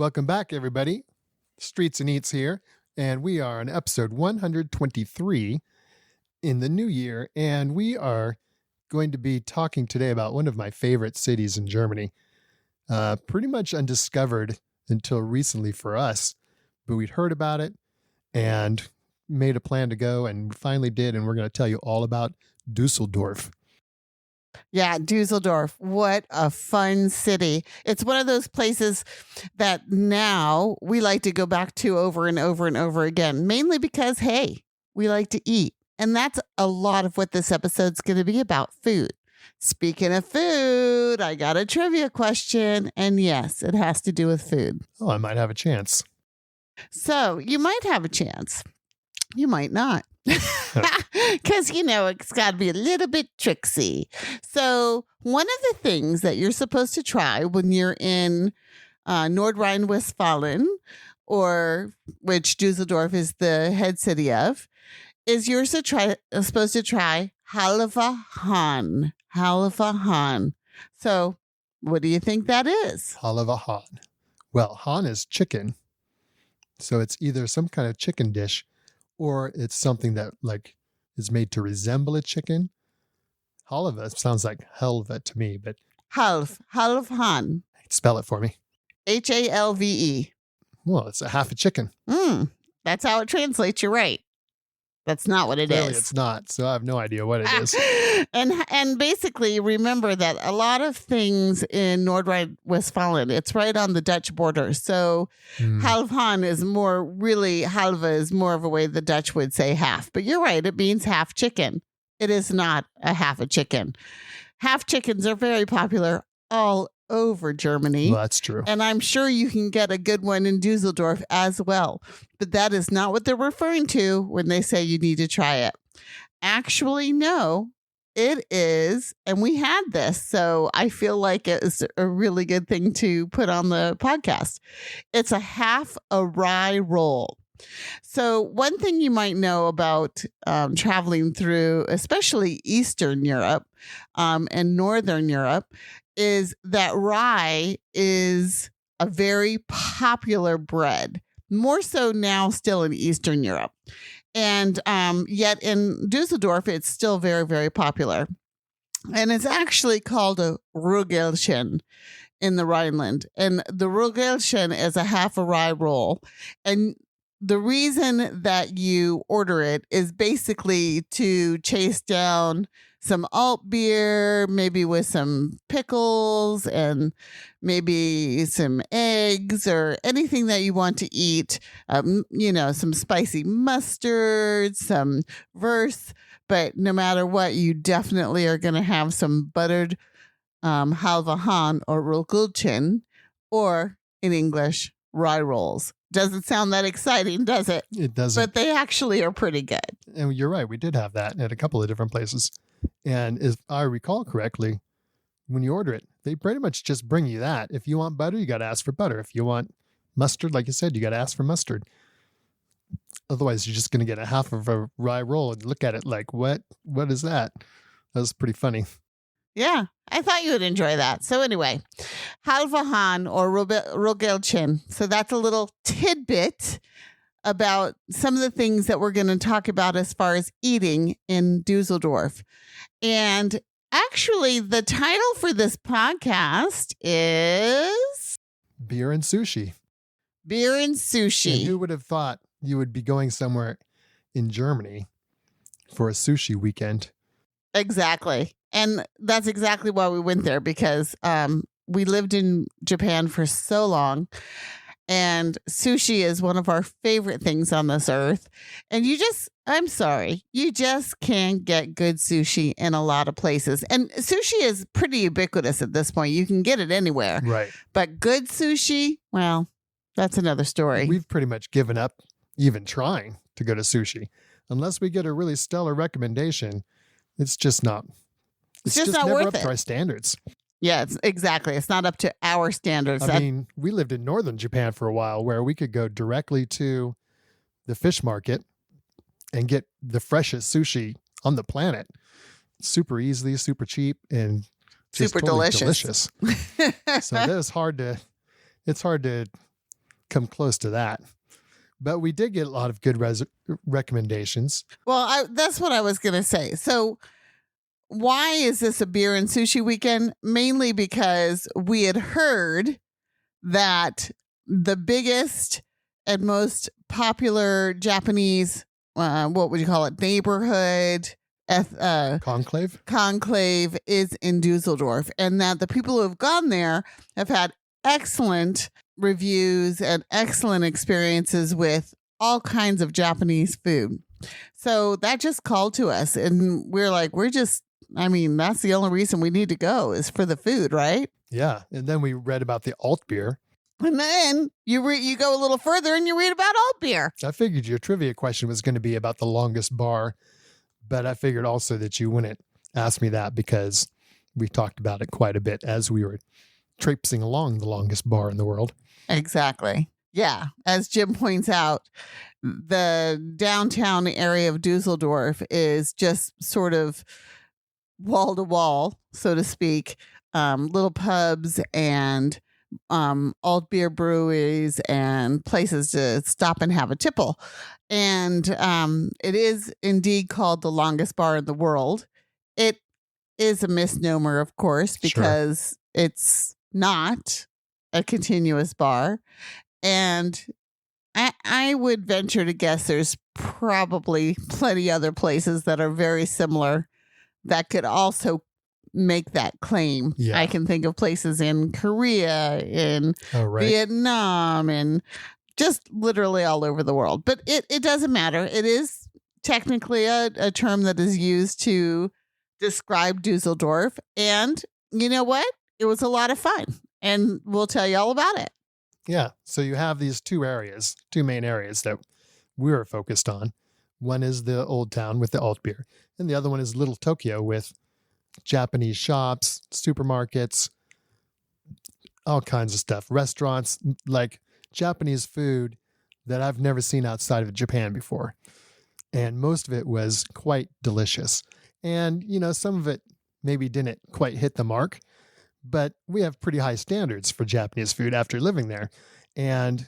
Welcome back, everybody. Streets and Eats here, and we are on episode 123 in the new year, and we are going to be talking today about one of my favorite cities in Germany. Pretty much undiscovered until recently for us, but we'd heard about it and made a plan to go, and finally did, and we're going to tell you all about Düsseldorf. Yeah, Düsseldorf. What a fun city. It's one of those places that now we like to go back to over and over and over again, mainly because, hey, we like to eat. And that's a lot of what this episode's going to be about, food. Speaking of food, I got a trivia question. And yes, it has to do with food. Oh, I might have a chance. So you might have a chance. You might not. Because, it's got to be a little bit tricksy. So one of the things that you're supposed to try when you're in Nordrhein-Westfalen, or which Düsseldorf is the head city of, is you're supposed to try halve Hahn. Halve Hahn. So what do you think that is? Halve Hahn. Well, Hahn is chicken. So it's either some kind of chicken dish, or it's something that is made to resemble a chicken. Halve sounds like helva to me, but Halve Hahn. Spell it for me. Halve. Well, it's a half a chicken. That's how it translates. You're right. That's not what it Clearly is. It's not. So I have no idea what it is. And basically, remember that a lot of things in Nordrhein-Westfalen, it's right on the Dutch border. So halve Hahn is halve is more of a way the Dutch would say half. But you're right. It means half chicken. It is not a half a chicken. Half chickens are very popular all over Germany. Well, that's true. And I'm sure you can get a good one in Düsseldorf as well. But that is not what they're referring to when they say you need to try it. Actually, no, it is. And we had this. So I feel like it is a really good thing to put on the podcast. It's a half a rye roll. So one thing you might know about traveling through, especially Eastern Europe and Northern Europe, is that rye is a very popular bread, more so now still in Eastern Europe. And yet in Düsseldorf, it's still very, very popular. And it's actually called a Rügelchen in the Rhineland. And the Rügelchen is a half a rye roll. And the reason that you order it is basically to chase down some Altbier, maybe with some pickles and maybe some eggs or anything that you want to eat. Some spicy mustard, some verse. But no matter what, you definitely are going to have some buttered halve Hahn or Rügelchen, or in English, rye rolls. Doesn't sound that exciting, does it? It doesn't. But they actually are pretty good. And you're right. We did have that at a couple of different places. And if I recall correctly, when you order it, they pretty much just bring you that. If you want butter, you got to ask for butter. If you want mustard, like you said, you got to ask for mustard. Otherwise, you're just going to get a half of a rye roll and look at it like, what is that? That was pretty funny. Yeah, I thought you would enjoy that. So anyway, halve Hahn or Rügelchen. So that's a little tidbit about some of the things that we're going to talk about as far as eating in Düsseldorf. And actually, the title for this podcast is Beer and Sushi. Beer and Sushi. And who would have thought you would be going somewhere in Germany for a sushi weekend? Exactly. And that's exactly why we went there, because we lived in Japan for so long. And sushi is one of our favorite things on this earth. And you just can't get good sushi in a lot of places. And sushi is pretty ubiquitous at this point. You can get it anywhere. Right. But good sushi, well, that's another story. We've pretty much given up even trying to go to sushi. Unless we get a really stellar recommendation, it's just not. It's just not never worth up it. to our standards. Yeah, exactly. It's not up to our standards. I mean, we lived in northern Japan for a while where we could go directly to the fish market and get the freshest sushi on the planet. Super easily, super cheap, and just super totally delicious. So that is hard to come close to that. But we did get a lot of good recommendations. Well, that's what I was going to say. So why is this a beer and sushi weekend? Mainly because we had heard that the biggest and most popular Japanese, what would you call it, neighborhood conclave is in Düsseldorf, and that the people who have gone there have had excellent reviews and excellent experiences with all kinds of Japanese food. So that just called to us, and we're like, that's the only reason we need to go is for the food, right? Yeah. And then we read about the Altbier. And then you go a little further and you read about Altbier. I figured your trivia question was going to be about the longest bar, but I figured also that you wouldn't ask me that because we talked about it quite a bit as we were traipsing along the longest bar in the world. Exactly. Yeah. As Jim points out, the downtown area of Düsseldorf is just sort of wall to wall, so to speak, little pubs and Altbier breweries and places to stop and have a tipple. And it is indeed called the longest bar in the world. It is a misnomer, of course, because it's not a continuous bar. And I would venture to guess there's probably plenty other places that are very similar that could also make that claim. Yeah. I can think of places in Korea, in Vietnam, and just literally all over the world. But it doesn't matter. It is technically a term that is used to describe Düsseldorf. And you know what? It was a lot of fun. And we'll tell you all about it. Yeah. So you have these two main areas that we were focused on. One is the old town with the Altbier, and the other one is Little Tokyo with Japanese shops, supermarkets, all kinds of stuff, restaurants, like Japanese food that I've never seen outside of Japan before. And most of it was quite delicious. And, some of it maybe didn't quite hit the mark, but we have pretty high standards for Japanese food after living there. And,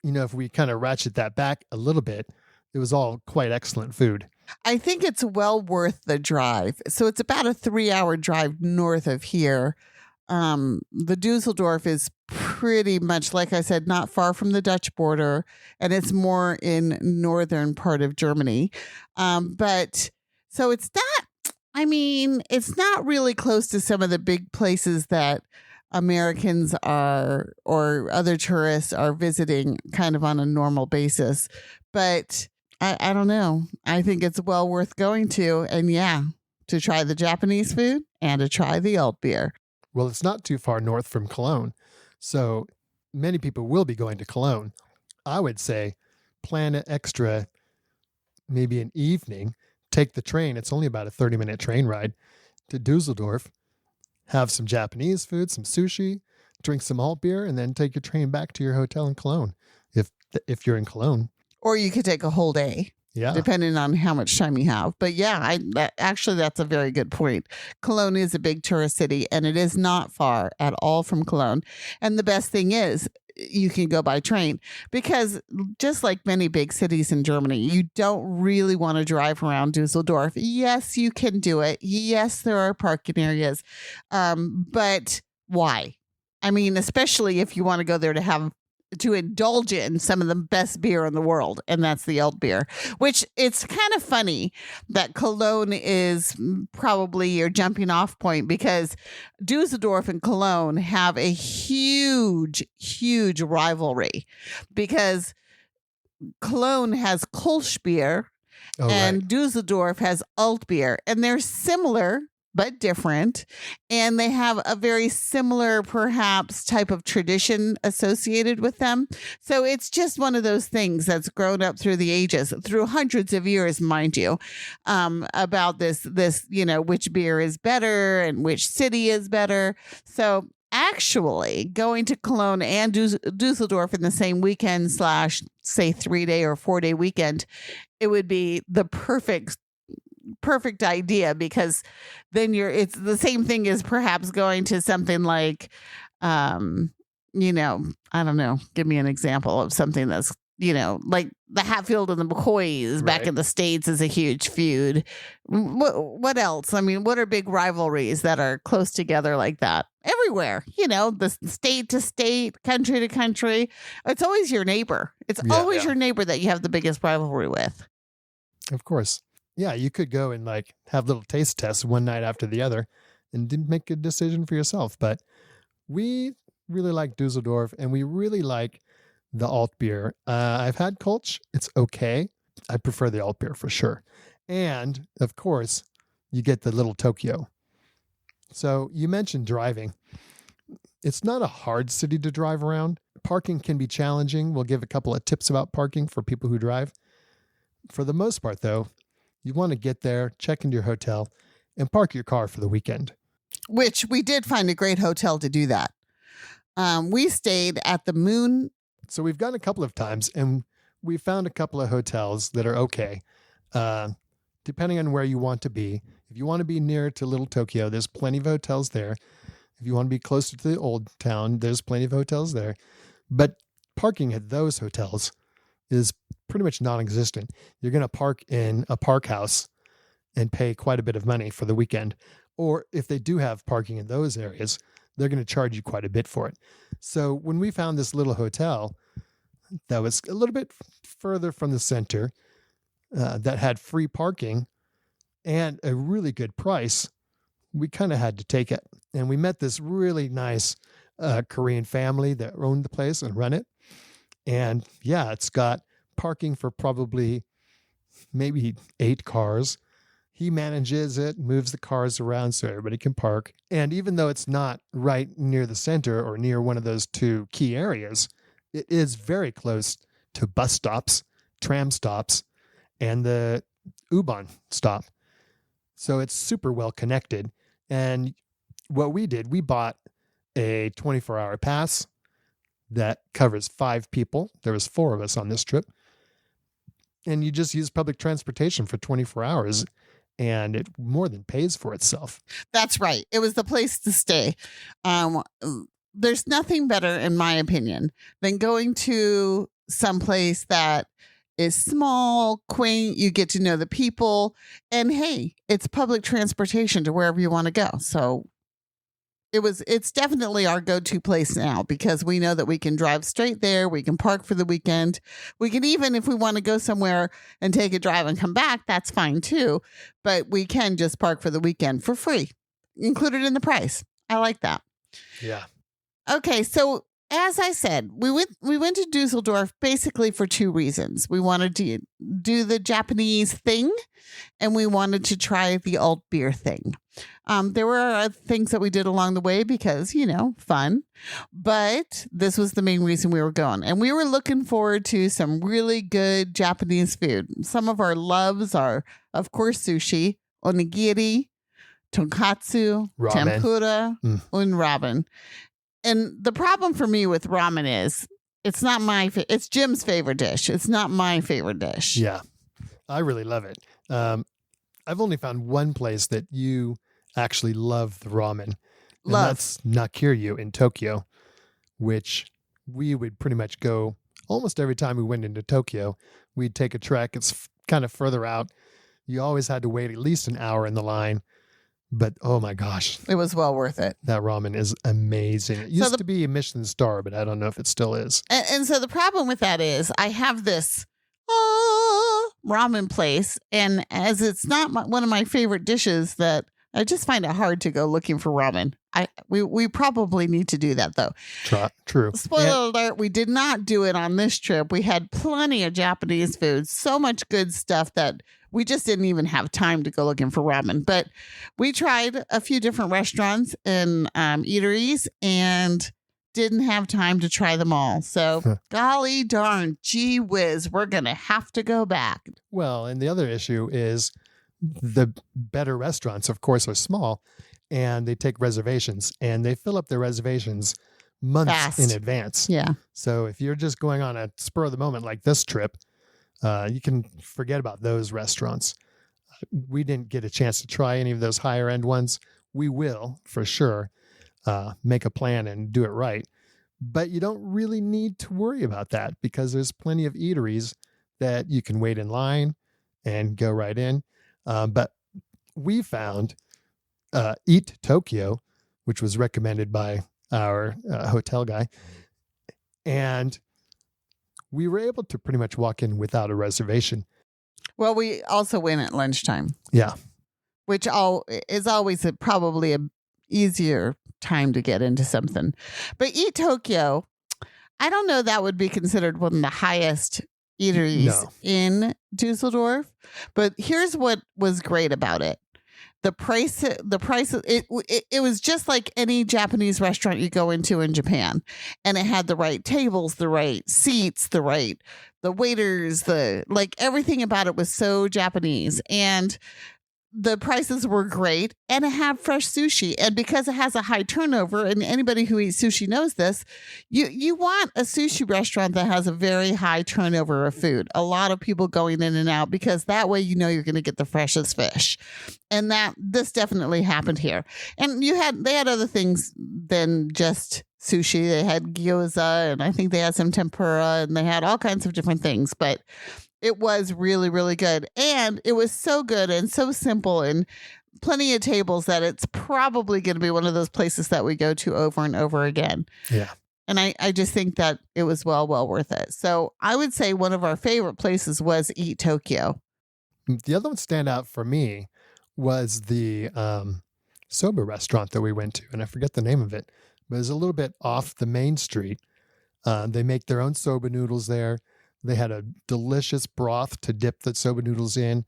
if we kind of ratchet that back a little bit, it was all quite excellent food. I think it's well worth the drive. So it's about a 3-hour drive north of here. The Düsseldorf is pretty much, like I said, not far from the Dutch border, and it's more in northern part of Germany. But so it's not really close to some of the big places that Americans are or other tourists are visiting kind of on a normal basis. But I don't know. I think it's well worth going to. And to try the Japanese food and to try the Altbier. Well, it's not too far north from Cologne. So many people will be going to Cologne. I would say plan an extra, maybe an evening, take the train. It's only about a 30-minute train ride to Düsseldorf, have some Japanese food, some sushi, drink some Altbier, and then take your train back to your hotel in Cologne if you're in Cologne. Or you could take a whole day, depending on how much time you have. But that's a very good point. Cologne is a big tourist city, and it is not far at all from Cologne. And the best thing is you can go by train because just like many big cities in Germany, you don't really want to drive around Düsseldorf. Yes, you can do it. Yes, there are parking areas. But why? I mean, especially if you want to go there to indulge in some of the best beer in the world, and that's the Altbier, which it's kind of funny that Cologne is probably your jumping off point because Düsseldorf and Cologne have a huge, huge rivalry because Cologne has Kolsch beer and Düsseldorf has Altbier, and they're similar but different. And they have a very similar, perhaps, type of tradition associated with them. So it's just one of those things that's grown up through the ages, through hundreds of years, mind you, about this, which beer is better and which city is better. So actually going to Cologne and Düsseldorf in the same weekend / say 3-day or 4-day weekend, it would be the perfect idea because then it's the same thing as perhaps going to something like I don't know, give me an example of something that's, like the Hatfield and the McCoys back Right. in the States is a huge feud. What else? I mean, what are big rivalries that are close together like that? Everywhere, the state to state, country to country. It's always your neighbor. It's always your neighbor that you have the biggest rivalry with. Of course. Yeah, you could go and like have little taste tests one night after the other and didn't make a decision for yourself. But we really like Düsseldorf and we really like the Altbier. I've had Kolsch. It's okay. I prefer the Altbier for sure. And of course, you get the little Tokyo. So you mentioned driving. It's not a hard city to drive around. Parking can be challenging. We'll give a couple of tips about parking for people who drive. For the most part, though, you want to get there, check into your hotel, and park your car for the weekend. Which we did find a great hotel to do that. We stayed at the Moon. So we've gone a couple of times, and we found a couple of hotels that are okay, depending on where you want to be. If you want to be near to Little Tokyo, there's plenty of hotels there. If you want to be closer to the old town, there's plenty of hotels there. But parking at those hotels is pretty much non-existent. You're going to park in a park house and pay quite a bit of money for the weekend. Or if they do have parking in those areas, they're going to charge you quite a bit for it. So when we found this little hotel that was a little bit further from the center, that had free parking and a really good price, we kind of had to take it. And we met this really nice Korean family that owned the place and run it. And yeah, it's got parking for probably maybe 8 cars. He manages it, moves the cars around so everybody can park. And even though it's not right near the center or near one of those 2 key areas, it is very close to bus stops, tram stops, and the U-Bahn stop. So it's super well connected. And what we did, we bought a 24-hour pass that covers 5 people. There was 4 of us on this trip. And you just use public transportation for 24 hours. And it more than pays for itself. That's right. It was the place to stay. There's nothing better, in my opinion, than going to someplace that is small, quaint. You get to know the people. And hey, it's public transportation to wherever you want to go. So it's definitely our go-to place now because we know that we can drive straight there. We can park for the weekend. We can even, if we want to go somewhere and take a drive and come back, that's fine too. But we can just park for the weekend for free, included in the price. I like that. Yeah. Okay. So as I said, we went to Düsseldorf basically for 2 reasons. We wanted to do the Japanese thing and we wanted to try the Altbier thing. There were things that we did along the way because, fun. But this was the main reason we were going. And we were looking forward to some really good Japanese food. Some of our loves are, of course, sushi, onigiri, tonkatsu, Ramen. tempura, and ramen. And the problem for me with ramen is it's not it's Jim's favorite dish. It's not my favorite dish. Yeah. I really love it. I've only found one place that you actually love the ramen. And that's Nakiryu in Tokyo, which we would pretty much go almost every time we went into Tokyo. We'd take a trek. It's kind of further out. You always had to wait at least an hour in the line. But oh my gosh. It was well worth it. That ramen is amazing. It used to be a Michelin star, but I don't know if it still is. And so the problem with that is I have this ramen place. And as it's not one of my favorite dishes, that I just find it hard to go looking for ramen. We probably need to do that, though. True. Spoiler alert, we did not do it on this trip. We had plenty of Japanese food, so much good stuff that we just didn't even have time to go looking for ramen. But we tried a few different restaurants and eateries and didn't have time to try them all. So golly darn, gee whiz, we're going to have to go back. Well, and the other issue is the better restaurants, of course, are small and they take reservations and they fill up their reservations months in advance. Yeah. So if you're just going on a spur of the moment like this trip, you can forget about those restaurants. We didn't get a chance to try any of those higher end ones. We will for sure make a plan and do it right. But you don't really need to worry about that because there's plenty of eateries that you can wait in line and go right in. But we found Eat Tokyo, which was recommended by our hotel guy. And we were able to pretty much walk in without a reservation. Well, we also went at lunchtime. Yeah. Which is always probably a easier time to get into something. But Eat Tokyo, I don't know that would be considered one of the highest eateries in Düsseldorf. But here's what was great about it. The price, it was just like any Japanese restaurant you go into in Japan. And it had the right tables, the right seats, the waiters, everything about it was so Japanese. And the prices were great, and it had fresh sushi. And because it has a high turnover, and anybody who eats sushi knows this, you want a sushi restaurant that has a very high turnover of food. A lot of people going in and out, because that way you know you're going to get the freshest fish. And this definitely happened here. And they had other things than just sushi. They had gyoza, and I think they had some tempura, and they had all kinds of different things. But it was really, really good. And it was so good and so simple and plenty of tables that it's probably going to be one of those places that we go to over and over again. Yeah. And I just think that it was well worth it. So I would say one of our favorite places was Eat Tokyo. The other one stand out for me was the soba restaurant that we went to. And I forget the name of it, but it's a little bit off the main street. They make their own soba noodles there. They had a delicious broth to dip the soba noodles in.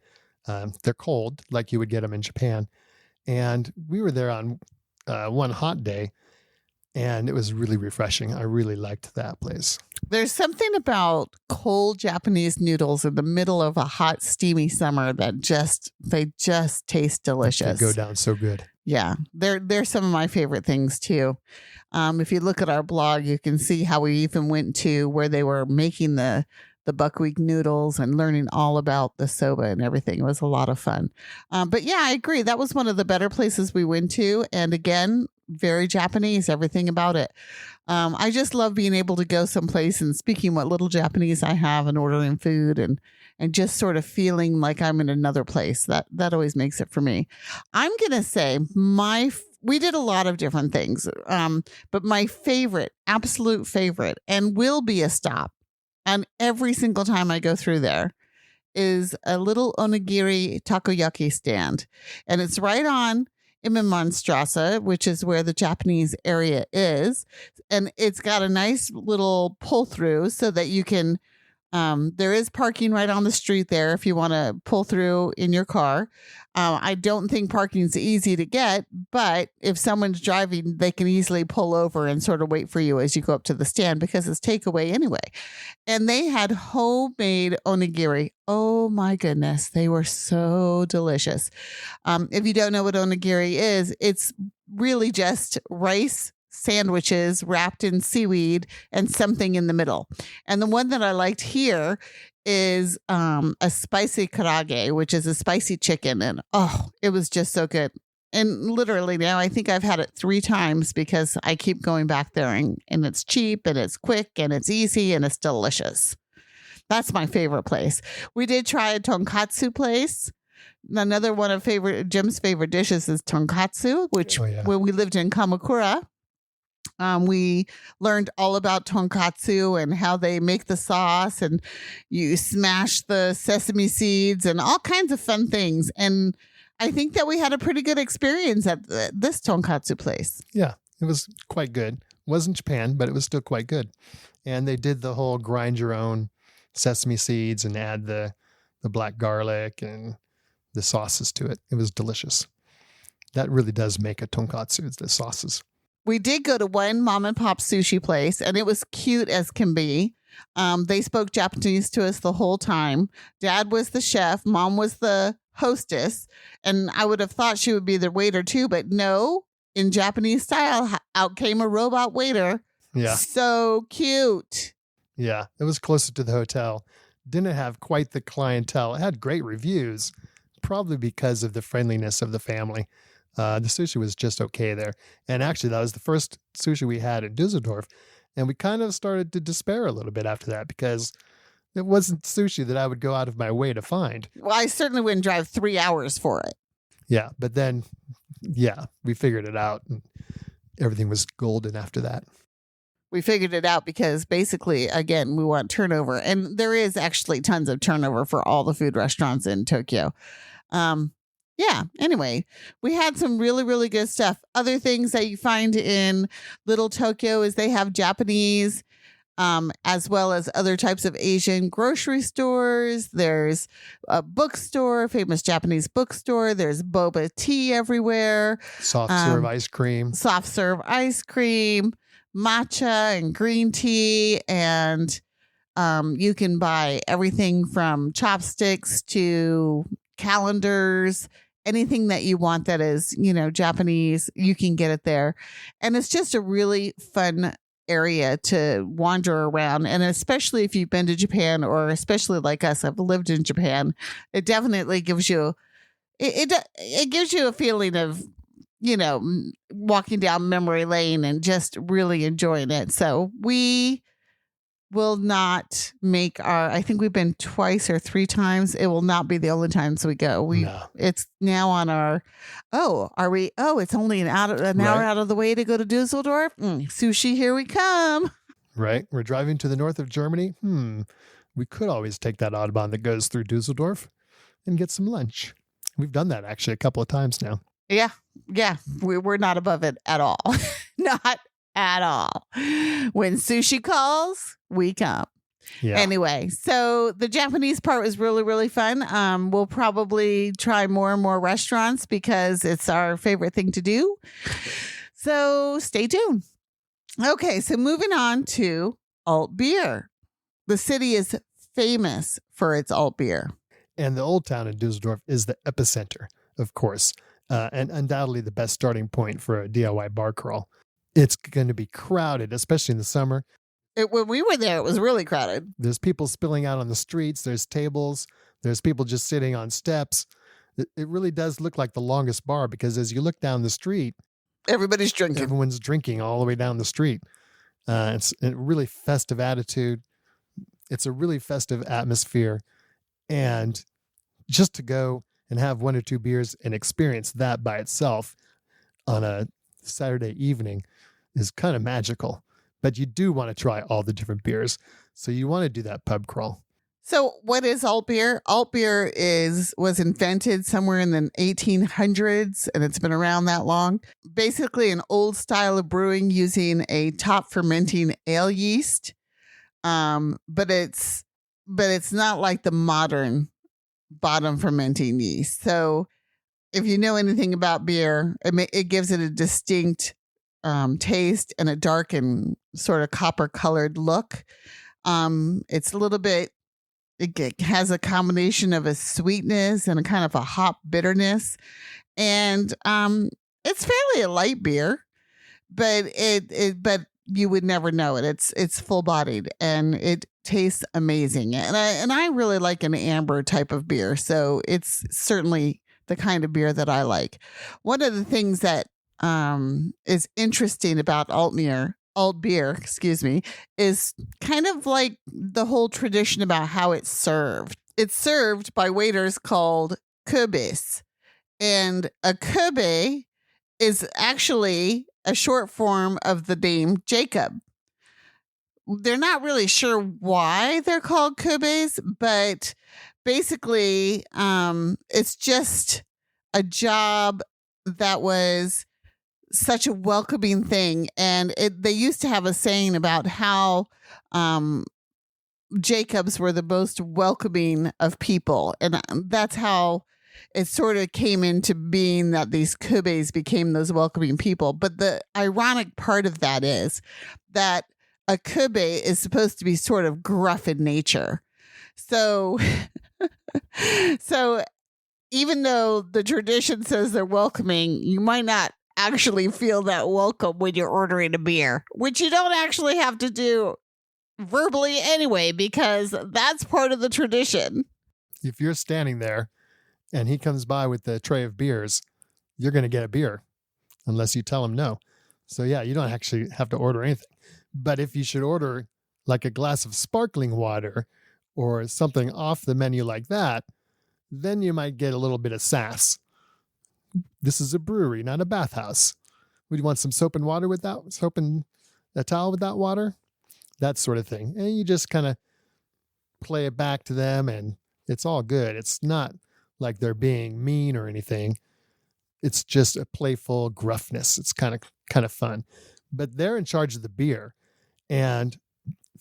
They're cold, like you would get them in Japan. And we were there on one hot day, and it was really refreshing. I really liked that place. There's something about cold Japanese noodles in the middle of a hot, steamy summer that they just taste delicious. They go down so good. Yeah, they're some of my favorite things too. If you look at our blog, you can see how we even went to where they were making the buckwheat noodles and learning all about the soba and everything. It was a lot of fun. But yeah, I agree. That was one of the better places we went to. And again, very Japanese, everything about it. I just love being able to go someplace and speaking what little Japanese I have and ordering food and just sort of feeling like I'm in another place. That always makes it for me. I'm going to say we did a lot of different things. But my favorite, absolute favorite, and will be a stop on every single time I go through there, is a little onigiri takoyaki stand. And it's right on Immenmannstrasse, which is where the Japanese area is. And it's got a nice little pull through so that you can, there is parking right on the street there if you want to pull through in your car. I don't think parking's easy to get, but if someone's driving, they can easily pull over and sort of wait for you as you go up to the stand because it's takeaway anyway. And they had homemade onigiri. Oh my goodness, they were so delicious. If you don't know what onigiri is, it's really just rice sandwiches wrapped in seaweed and something in the middle. And the one that I liked here is a spicy karage, which is a spicy chicken. And it was just so good. And literally now I think I've had it 3 times because I keep going back there and it's cheap and it's quick and it's easy and it's delicious. That's my favorite place. We did try a tonkatsu place. Another one of Jim's favorite dishes is tonkatsu, which when we lived in Kamakura, we learned all about tonkatsu and how they make the sauce, and you smash the sesame seeds and all kinds of fun things. And I think that we had a pretty good experience at this tonkatsu place. Yeah, it was quite good. It wasn't Japan, but it was still quite good. And they did the whole grind your own sesame seeds and add the black garlic and the sauces to it. It was delicious. That really does make a tonkatsu, the sauces. We did go to one mom and pop sushi place, and it was cute as can be. They spoke Japanese to us the whole time. Dad was the chef. Mom was the hostess. And I would have thought she would be the waiter too, but no, in Japanese style, out came a robot waiter. Yeah. So cute. Yeah. It was closer to the hotel. Didn't have quite the clientele. It had great reviews, probably because of the friendliness of the family. The sushi was just okay there. And actually, that was the first sushi we had in Düsseldorf. And we kind of started to despair a little bit after that because it wasn't sushi that I would go out of my way to find. Well, I certainly wouldn't drive 3 hours for it. Yeah, but then, we figured it out and everything was golden after that. We figured it out because basically, again, we want turnover. And there is actually tons of turnover for all the food restaurants in Tokyo. Anyway, we had some really, really good stuff. Other things that you find in Little Tokyo is they have Japanese as well as other types of Asian grocery stores. There's a bookstore, famous Japanese bookstore. There's boba tea everywhere. Soft serve ice cream. Soft serve ice cream, matcha and green tea. And you can buy everything from chopsticks to calendars. Anything that you want that is, Japanese, you can get it there. And it's just a really fun area to wander around. And especially if you've been to Japan, or especially like us, I've lived in Japan, it definitely gives you, it gives you a feeling of, walking down memory lane and just really enjoying it. So we will not make I think we've been twice or 3 times. It will not be the only times we go. It's now on our, it's only an hour out of the way to go to Düsseldorf. Sushi, here we come. Right. We're driving to the north of Germany. We could always take that Autobahn that goes through Düsseldorf and get some lunch. We've done that actually a couple of times now. Yeah. We're not above it at all. Not at all. When sushi calls, we come. Yeah. Anyway, so the Japanese part was really, really fun. We'll probably try more and more restaurants because it's our favorite thing to do. So stay tuned. Okay, so moving on to Altbier. The city is famous for its Altbier. And the old town in Düsseldorf is the epicenter, of course, and undoubtedly the best starting point for a DIY bar crawl. It's going to be crowded, especially in the summer. When we were there, it was really crowded. There's people spilling out on the streets. There's tables. There's people just sitting on steps. It really does look like the longest bar because as you look down the street, everybody's drinking. Everyone's drinking all the way down the street. It's a really festive attitude. It's a really festive atmosphere. And just to go and have 1 or 2 beers and experience that by itself on a Saturday evening is kind of magical, but you do want to try all the different beers. So you want to do that pub crawl. So what is Altbier? Altbier was invented somewhere in the 1800s, and it's been around that long. Basically an old style of brewing using a top fermenting ale yeast. But it's not like the modern bottom fermenting yeast. So if you know anything about beer, it gives it a distinct taste and a dark and sort of copper colored look. It's a little bit, it has a combination of a sweetness and a kind of a hop bitterness. And it's fairly a light beer, but but you would never know it. It's full bodied and it tastes amazing. And I really like an amber type of beer. So it's certainly the kind of beer that I like. One of the things that is interesting about Altbier, is kind of like the whole tradition about how it's served. It's served by waiters called kubes. And a kube is actually a short form of the name Jacob. They're not really sure why they're called kubes, but basically it's just a job that was such a welcoming thing. And they used to have a saying about how Jacobs were the most welcoming of people. And that's how it sort of came into being, that these kubes became those welcoming people. But the ironic part of that is that a kube is supposed to be sort of gruff in nature. So even though the tradition says they're welcoming, you might not actually feel that welcome when you're ordering a beer, which you don't actually have to do verbally anyway, because that's part of the tradition. If you're standing there and he comes by with the tray of beers, you're going to get a beer unless you tell him no. So yeah, you don't actually have to order anything. But if you should order like a glass of sparkling water or something off the menu like that, then you might get a little bit of sass. This is a brewery, not a bathhouse. Would you want some soap and water with that? Soap and a towel with that water? That sort of thing. And you just kind of play it back to them and it's all good. It's not like they're being mean or anything. It's just a playful gruffness. It's kind of fun. But they're in charge of the beer, and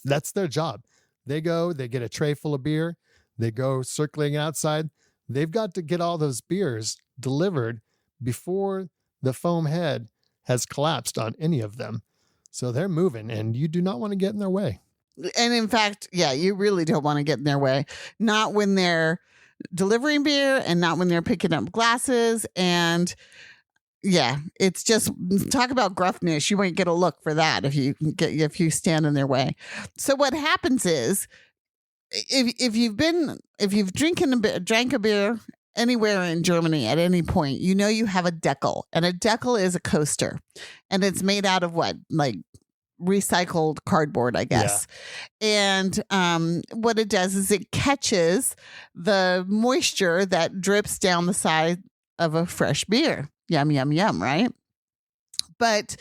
that's their job. They go, they get a tray full of beer. They go circling outside. They've got to get all those beers delivered before the foam head has collapsed on any of them. So they're moving, and you do not want to get in their way. And in fact, yeah, you really don't want to get in their way. Not when they're delivering beer and not when they're picking up glasses. And yeah, it's just, talk about gruffness. You won't get a look for that if you stand in their way. So what happens is, if you've drank a beer anywhere in Germany at any point, you know you have a deckle, and a deckle is a coaster, and it's made out of what, like recycled cardboard, I guess. Yeah. And what it does is it catches the moisture that drips down the side of a fresh beer. Yum, yum, yum, right? But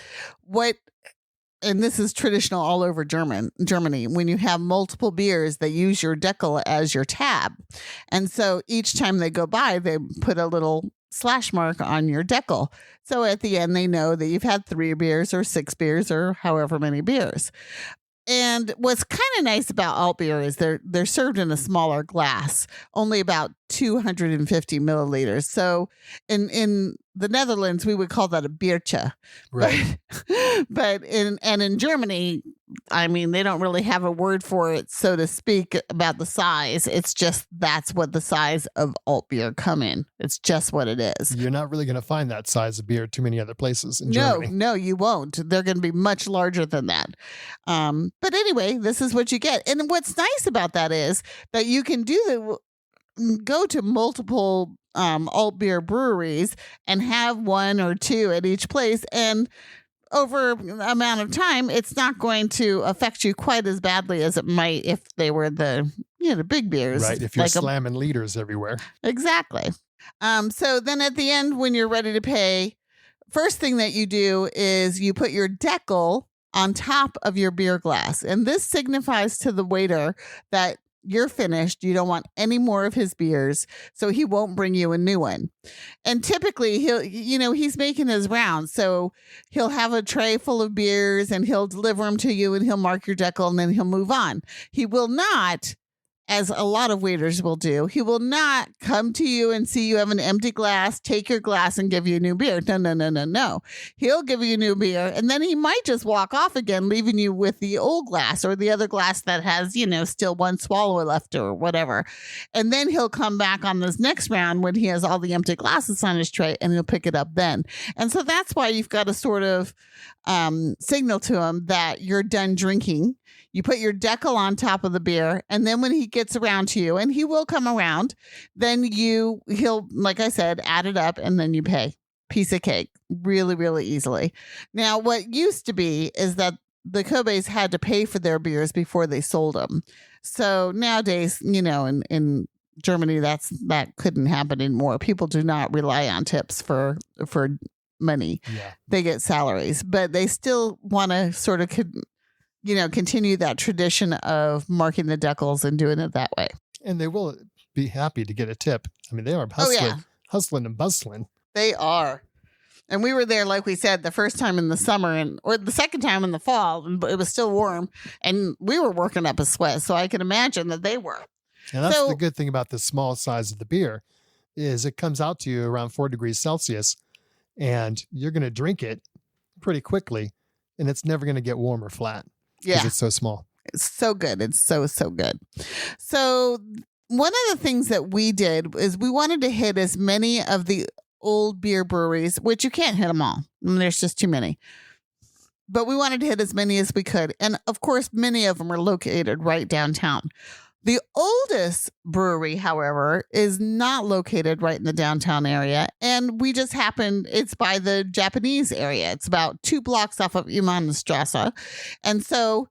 and this is traditional all over Germany, when you have multiple beers, they use your deckle as your tab. And so each time they go by, they put a little slash mark on your deckle. So at the end, they know that you've had 3 beers or 6 beers or however many beers. And what's kind of nice about Altbier is they're served in a smaller glass, only about 250 milliliters. So in the Netherlands, we would call that a biertje. Right. But in Germany, I mean, they don't really have a word for it, so to speak, about the size. It's just that's what the size of Altbier come in. It's just what it is. You're not really going to find that size of beer too many other places in Germany. No, you won't. They're going to be much larger than that. But anyway, this is what you get. And what's nice about that is that you can go to multiple Altbier breweries and have 1 or 2 at each place, and over amount of time, it's not going to affect you quite as badly as it might if they were the big beers. Right, if you're slamming liters everywhere. Exactly. So then at the end, when you're ready to pay, first thing that you do is you put your deckle on top of your beer glass. And this signifies to the waiter that you're finished. You don't want any more of his beers, so he won't bring you a new one. And typically he's making his rounds, so he'll have a tray full of beers and he'll deliver them to you and he'll mark your deckle and then he'll move on. He will not, as a lot of waiters will do, he will not come to you and see you have an empty glass, take your glass and give you a new beer. No. He'll give you a new beer and then he might just walk off again, leaving you with the old glass or the other glass that has, still 1 swallow left or whatever. And then he'll come back on this next round when he has all the empty glasses on his tray and he'll pick it up then. And so that's why you've got to sort of signal to him that you're done drinking. You put your deckle on top of the beer, and then when he gets around to you, and he will come around, then he'll, like I said, add it up, and then you pay. Piece of cake. Really, really easily. Now, what used to be is that the Kobes had to pay for their beers before they sold them. So nowadays, in Germany, that couldn't happen anymore. People do not rely on tips for money. Yeah. They get salaries, but they still want to sort of continue that tradition of marking the deckles and doing it that way. And they will be happy to get a tip. I mean, they are hustling and bustling. They are. And we were there, like we said, the first time in the summer or the second time in the fall, and it was still warm and we were working up a sweat. So I can imagine that they were. And that's the good thing about the small size of the beer is it comes out to you around 4 degrees Celsius and you're going to drink it pretty quickly and it's never going to get warm or flat. Yeah. Because it's so small. It's so good. It's so, so good. So one of the things that we did is we wanted to hit as many of the old beer breweries, which you can't hit them all. There's just too many. But we wanted to hit as many as we could. And of course, many of them are located right downtown. The oldest brewery, however, is not located right in the downtown area. And we just happened, it's by the Japanese area. It's about 2 blocks off of Imannstrasse. And so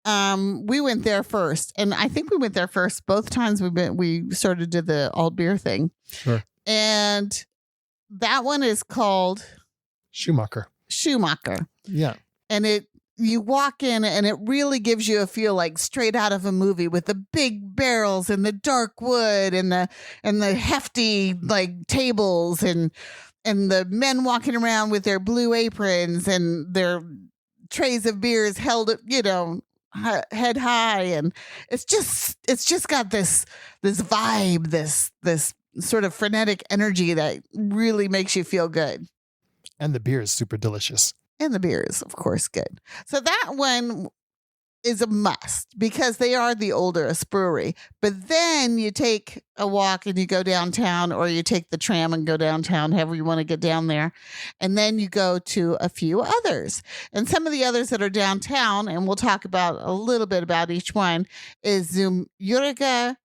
we went there first. And I think we went there first both times we sort of did the Altbier thing. Sure. And that one is called Schumacher. Yeah. And you walk in and it really gives you a feel like straight out of a movie with the big barrels and the dark wood and the hefty like tables and the men walking around with their blue aprons and their trays of beers held, head high. And it's just got this vibe, this sort of frenetic energy that really makes you feel good. And the beer is super delicious. And the beer is, of course, good. So that one is a must because they are the oldest brewery. But then you take a walk and you go downtown, or you take the tram and go downtown, however you want to get down there. And then you go to a few others. And some of the others that are downtown, and we'll talk about a little bit about each one, is Zum Jürgen,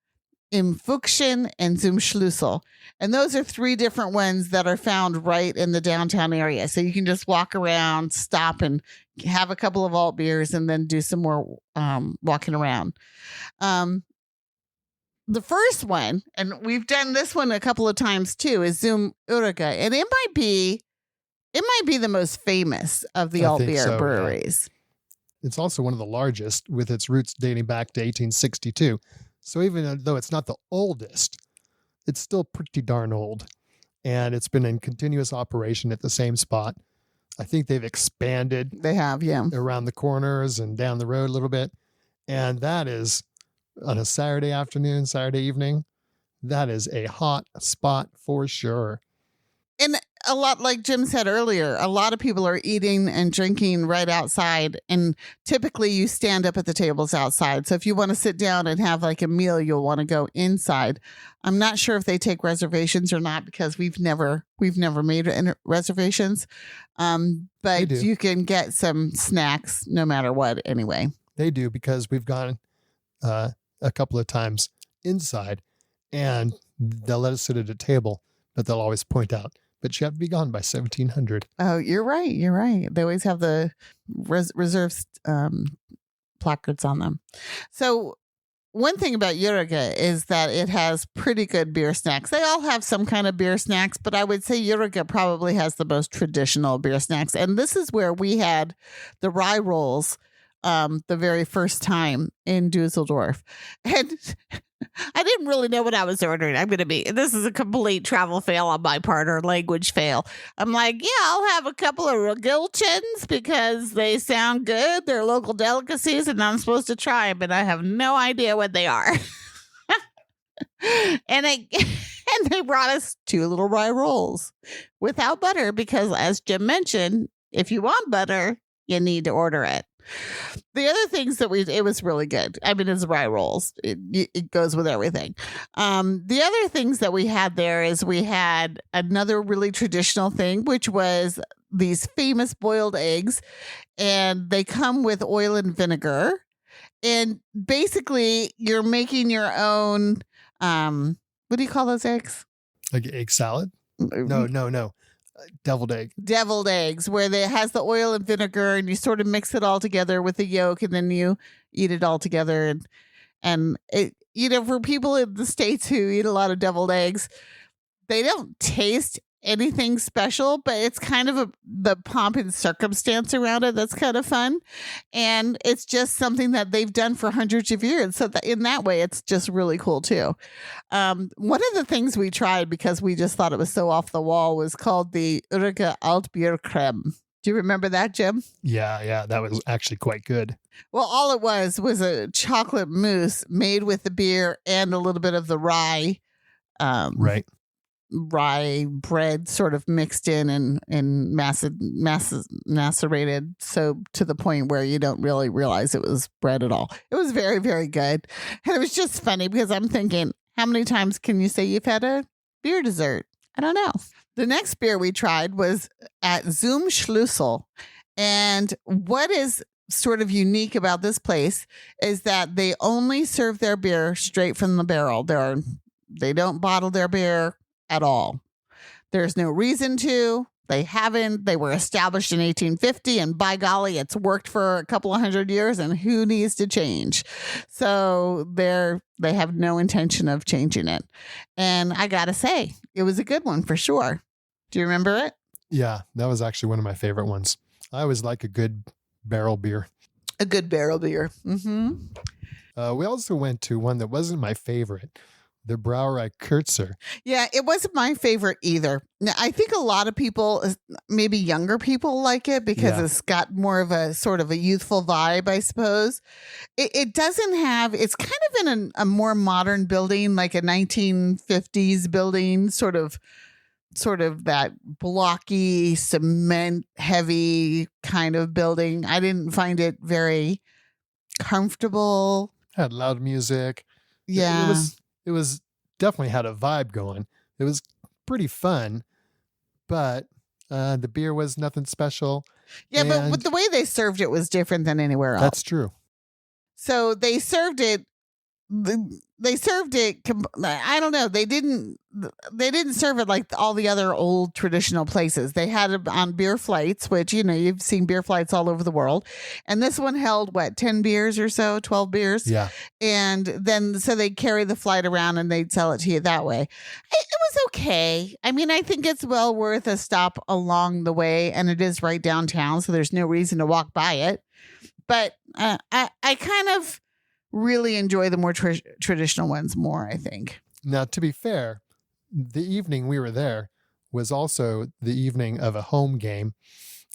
Im Fuchschen, and Zum Schlüssel. And those are 3 different ones that are found right in the downtown area. So you can just walk around, stop and have a couple of alt beers and then do some more walking around. The first one, and we've done this one a couple of times too, is Zum Jürgen. And it might be the most famous of the alt beer breweries. Yeah. It's also one of the largest, with its roots dating back to 1862. So even though it's not the oldest, it's still pretty darn old. And it's been in continuous operation at the same spot. I think they've expanded. They have, yeah. Around the corners and down the road a little bit. And that is on a Saturday afternoon, Saturday evening. That is a hot spot for sure. And a lot, like Jim said earlier, a lot of people are eating and drinking right outside. And typically you stand up at the tables outside. So if you want to sit down and have like a meal, you'll want to go inside. I'm not sure if they take reservations or not because we've never made reservations. But you can get some snacks no matter what anyway. They do, because we've gone a couple of times inside and they'll let us sit at a table, but they'll always point out, but you have to be gone by 1700. Oh, you're right. They always have the reserved placards on them. So one thing about Jürgen is that it has pretty good beer snacks. They all have some kind of beer snacks, but I would say Jürgen probably has the most traditional beer snacks. And this is where we had the rye rolls the very first time in Düsseldorf. And I didn't really know what I was ordering. This is a complete travel fail on my part, or language fail. I'm like, yeah, I'll have a couple of Ragulchens because they sound good. They're local delicacies and I'm supposed to try them, but I have no idea what they are. And they brought us 2 little rye rolls without butter because, as Jim mentioned, if you want butter, you need to order it. The other things that it was really good. I mean, it's rye rolls. It goes with everything. The other things that we had there is we had another really traditional thing, which was these famous boiled eggs, and they come with oil and vinegar. And basically, you're making your own. What do you call those eggs? Like egg salad? No. Deviled eggs, where it has the oil and vinegar, and you sort of mix it all together with the yolk, and then you eat it all together. And it, for people in the States who eat a lot of deviled eggs, they don't taste anything special, but it's kind of the pomp and circumstance around it that's kind of fun. And it's just something that they've done for hundreds of years. So in that way, it's just really cool too. One of the things we tried, because we just thought it was so off the wall, was called the Jürgen Altbier Creme. Do you remember that, Jim? Yeah. That was actually quite good. Well, all it was a chocolate mousse made with the beer and a little bit of the rye. Right. Rye bread sort of mixed in and macerated, so to the point where you don't really realize it was bread at all. It was very, very good. And it was just funny because I'm thinking, how many times can you say you've had a beer dessert? I don't know. The next beer we tried was at Zum Schlüssel. And what is sort of unique about this place is that they only serve their beer straight from the barrel. They don't bottle their beer at all. There's no reason to. They haven't. They were established in 1850, and by golly, it's worked for a couple of 100 years, and who needs to change? So they have no intention of changing it. And I got to say, it was a good one for sure. Do you remember it? Yeah, that was actually one of my favorite ones. I always like a good barrel beer. A good barrel beer. Mm-hmm. We also went to one that wasn't my favorite, the Brauerei Kurzer. Yeah, it wasn't my favorite either. Now, I think a lot of people, maybe younger people, like it because it's got more of a sort of a youthful vibe, I suppose. It doesn't have, it's kind of in a more modern building, like a 1950s building, sort of that blocky, cement heavy kind of building. I didn't find it very comfortable. Had loud music. Yeah. It was definitely had a vibe going. It was pretty fun, but the beer was nothing special. Yeah, but the way they served it was different than anywhere else. That's true. So they served it. I don't know. They didn't serve it like all the other old traditional places. They had it on beer flights, which, you've seen beer flights all over the world. And this one held 10 beers or so, 12 beers. Yeah. And then, so they'd carry the flight around and they'd sell it to you that way. It was okay. I mean, I think it's well worth a stop along the way, and it is right downtown. So there's no reason to walk by it. But I kind of really enjoy the more traditional ones more, I think. Now, to be fair, the evening we were there was also the evening of a home game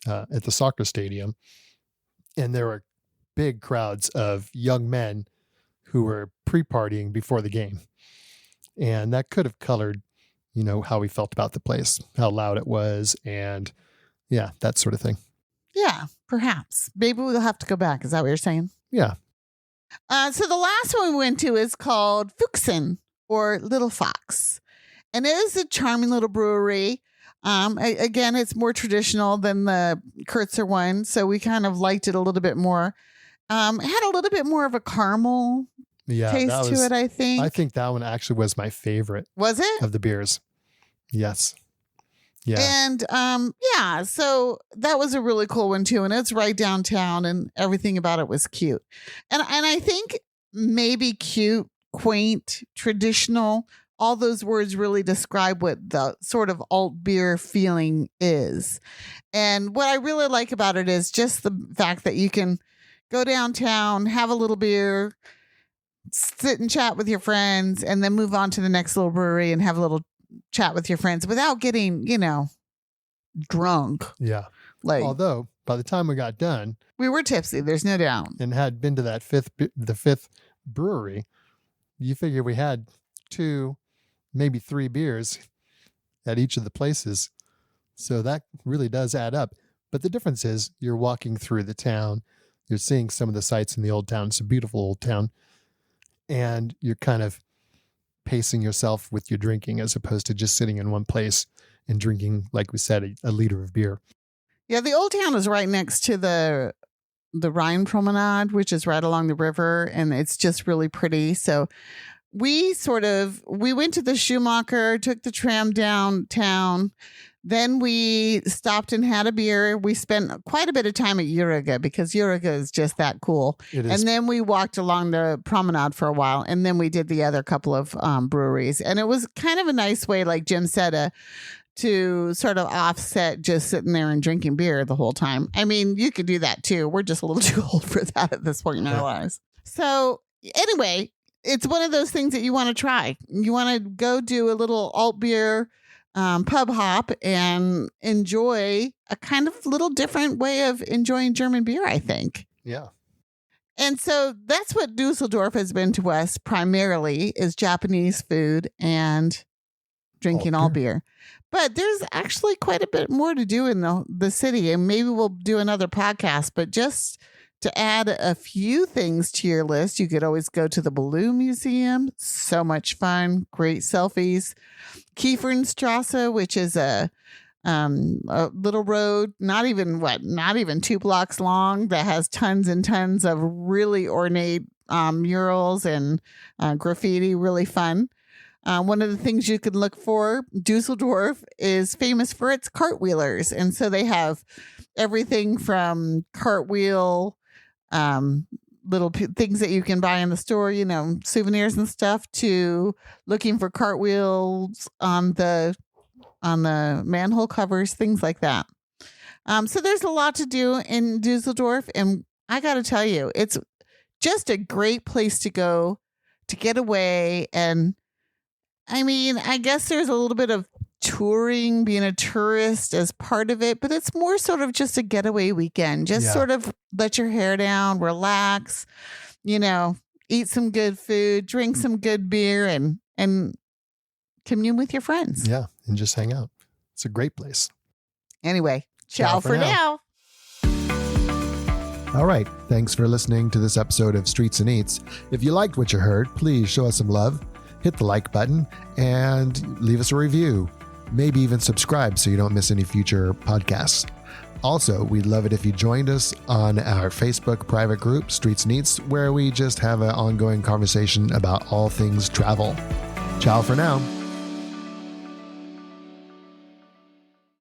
at the soccer stadium. And there were big crowds of young men who were pre-partying before the game. And that could have colored, how we felt about the place, how loud it was, and that sort of thing. Yeah, perhaps. Maybe we'll have to go back. Is that what you're saying? Yeah. So the last one we went to is called Fuchsen, or Little Fox. And it is a charming little brewery. Again, it's more traditional than the Kurzer one, so we kind of liked it a little bit more. It had a little bit more of a caramel taste to it, I think. I think that one actually was my favorite. Was it? Of the beers. Yes. Yeah. And so that was a really cool one too. And it's right downtown, and everything about it was cute. And I think maybe cute, quaint, traditional, all those words really describe what the sort of alt beer feeling is. And what I really like about it is just the fact that you can go downtown, have a little beer, sit and chat with your friends, and then move on to the next little brewery and have a little chat with your friends without getting, drunk. Yeah. Although by the time we got done, we were tipsy. There's no doubt. And had been to the fifth brewery. You figure we had 2, maybe 3 beers at each of the places. So that really does add up. But the difference is you're walking through the town. You're seeing some of the sights in the old town. It's a beautiful old town. And you're kind of pacing yourself with your drinking as opposed to just sitting in one place and drinking, like we said, a liter of beer. Yeah, the old town is right next to the Rhine Promenade, which is right along the river, and it's just really pretty. So we went to the Schumacher, took the tram downtown. Then we stopped and had a beer. We spent quite a bit of time at Uriga because Uriga is just that cool. It is. And then we walked along the promenade for a while, and then we did the other couple of breweries. And it was kind of a nice way, like Jim said, to sort of offset just sitting there and drinking beer the whole time. I mean, you could do that too. We're just a little too old for that at this point in our lives. So anyway, it's one of those things that you want to try. You want to go do a little alt beer pub hop and enjoy a kind of little different way of enjoying German beer, I think. Yeah. And so that's what Düsseldorf has been to us primarily, is Japanese food and drinking alt beer. But there's actually quite a bit more to do in the city, and maybe we'll do another podcast. But just to add a few things to your list, you could always go to the Balloon Museum. So much fun, great selfies. Kiefernstrasse, which is a a little road, not even 2 blocks long, that has tons and tons of really ornate murals and graffiti, really fun. One of the things you can look for, Düsseldorf is famous for its cartwheelers. And so they have everything from cartwheel, things that you can buy in the store, souvenirs and stuff, to looking for cartwheels on the manhole covers, things like that. So there's a lot to do in Düsseldorf. And I got to tell you, it's just a great place to go to get away. And I mean, I guess there's a little bit of touring, being a tourist as part of it, but it's more sort of just a getaway weekend. Just sort of let your hair down, relax, eat some good food, drink some good beer, and commune with your friends. Yeah, and just hang out. It's a great place. Anyway, ciao for now. All right. Thanks for listening to this episode of Streets and Eats. If you liked what you heard, please show us some love. Hit the like button and leave us a review. Maybe even subscribe so you don't miss any future podcasts. Also, we'd love it if you joined us on our Facebook private group, Streets and Eats, where we just have an ongoing conversation about all things travel. Ciao for now.